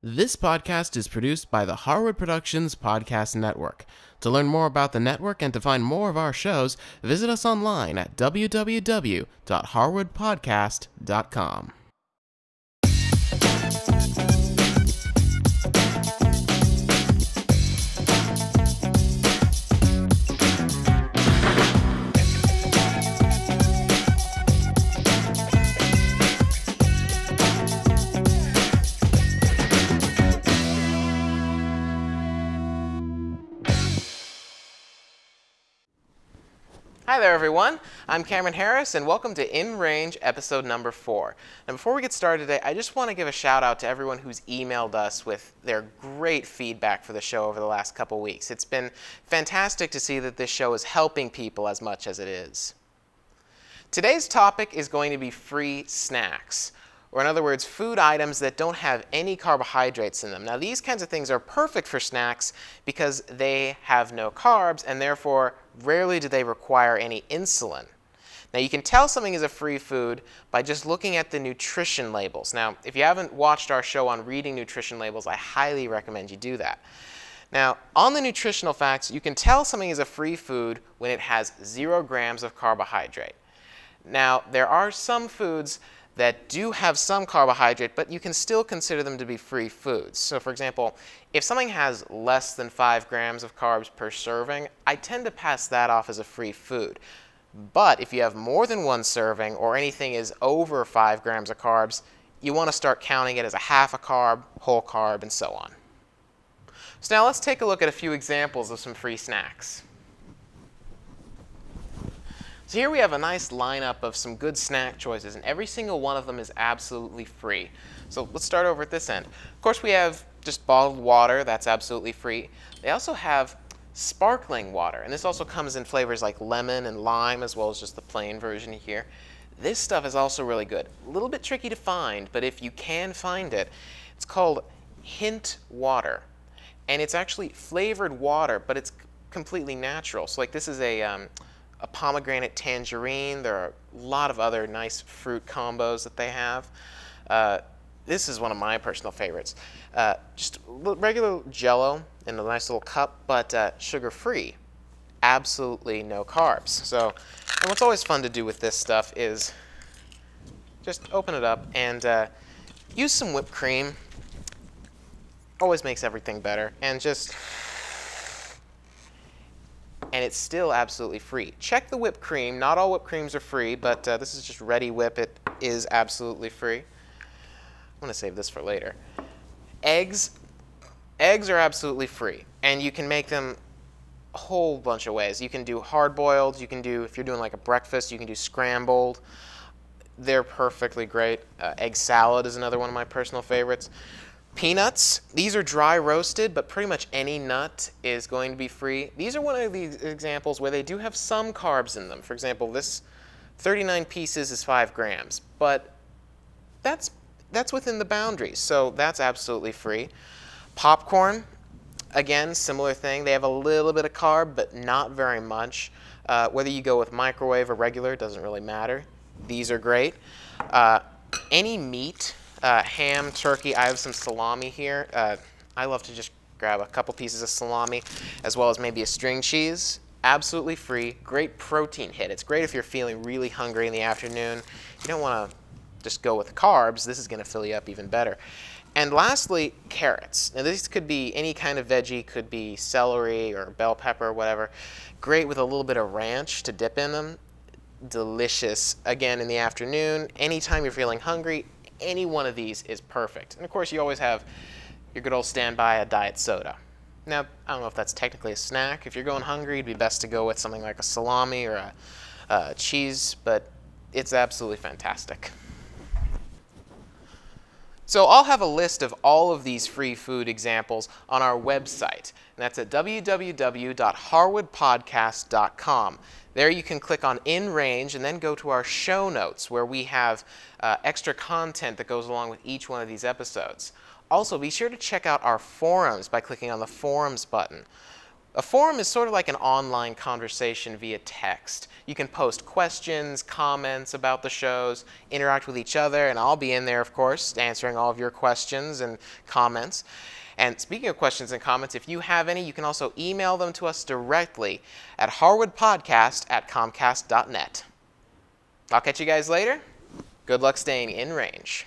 This podcast is produced by the Harwood Productions Podcast Network. To learn more about the network and to find more of our shows, visit us online at www.harwoodpodcast.com. Hi there, everyone. I'm Cameron Harris, and welcome to In Range episode number 4. Now, before we get started today, I just want to give a shout out to everyone who's emailed us with their great feedback for the show over the last couple weeks. It's been fantastic to see that this show is helping people as much as it is. Today's topic is going to be free snacks, or in other words, food items that don't have any carbohydrates in them. Now, these kinds of things are perfect for snacks because they have no carbs, and therefore rarely do they require any insulin. Now, you can tell something is a free food by just looking at the nutrition labels. Now, if you haven't watched our show on reading nutrition labels, I highly recommend you do that. Now, on the nutritional facts, you can tell something is a free food when it has 0 grams of carbohydrate. Now, there are some foods that do have some carbohydrate, but you can still consider them to be free foods. So for example, if something has less than 5 grams of carbs per serving, I tend to pass that off as a free food. But if you have more than 1 serving or anything is over 5 grams of carbs, you want to start counting it as a half a carb, whole carb, and so on. So now let's take a look at a few examples of some free snacks. So here we have a nice lineup of some good snack choices, and every single one of them is absolutely free. So let's start over at this end. Of course, we have just bottled water. That's absolutely free. They also have sparkling water, and this also comes in flavors like lemon and lime, as well as just the plain version here. This stuff is also really good. A little bit tricky to find, but if you can find it, it's called Hint Water, and it's actually flavored water, but it's completely natural. So like this is a pomegranate tangerine. There are a lot of other nice fruit combos that they have. This is one of my personal favorites. Just regular Jell-O in a nice little cup, but sugar-free. Absolutely no carbs. So, and what's always fun to do with this stuff is just open it up and use some whipped cream. Always makes everything better. And it's still absolutely free. Check the whipped cream. Not all whipped creams are free, but this is just Ready Whip. It is absolutely free. I'm going to save this for later. Eggs are absolutely free, and you can make them a whole bunch of ways. You can do hard-boiled. You can do, if you're doing like a breakfast, you can do scrambled. They're perfectly great. Egg salad is another one of my personal favorites. Peanuts, these are dry roasted, but pretty much any nut is going to be free. These are one of these examples where they do have some carbs in them. For example, this 39 pieces is 5 grams, but that's within the boundaries, so that's absolutely free. Popcorn, again, similar thing. They have a little bit of carb, but not very much. Whether you go with microwave or regular, doesn't really matter. These are great. Any meat, ham, turkey. I have some salami here. I love to just grab a couple pieces of salami as well as maybe a string cheese. Absolutely free. Great protein hit. It's great if you're feeling really hungry in the afternoon. You don't want to just go with carbs. This is going to fill you up even better. And lastly, carrots. Now these could be any kind of veggie. Could be celery or bell pepper or whatever. Great with a little bit of ranch to dip in them. Delicious, again, in the afternoon. Anytime you're feeling hungry, any one of these is perfect. And of course, you always have your good old standby, a diet soda. Now, I don't know if that's technically a snack. If you're going hungry, it'd be best to go with something like a salami or a cheese, but it's absolutely fantastic. So I'll have a list of all of these free food examples on our website, and that's at www.harwoodpodcast.com. There you can click on In Range and then go to our show notes where we have extra content that goes along with each one of these episodes. Also, be sure to check out our forums by clicking on the forums button. A forum is sort of like an online conversation via text. You can post questions, comments about the shows, interact with each other, and I'll be in there, of course, answering all of your questions and comments. And speaking of questions and comments, if you have any, you can also email them to us directly at harwoodpodcast@comcast.net. I'll catch you guys later. Good luck staying in range.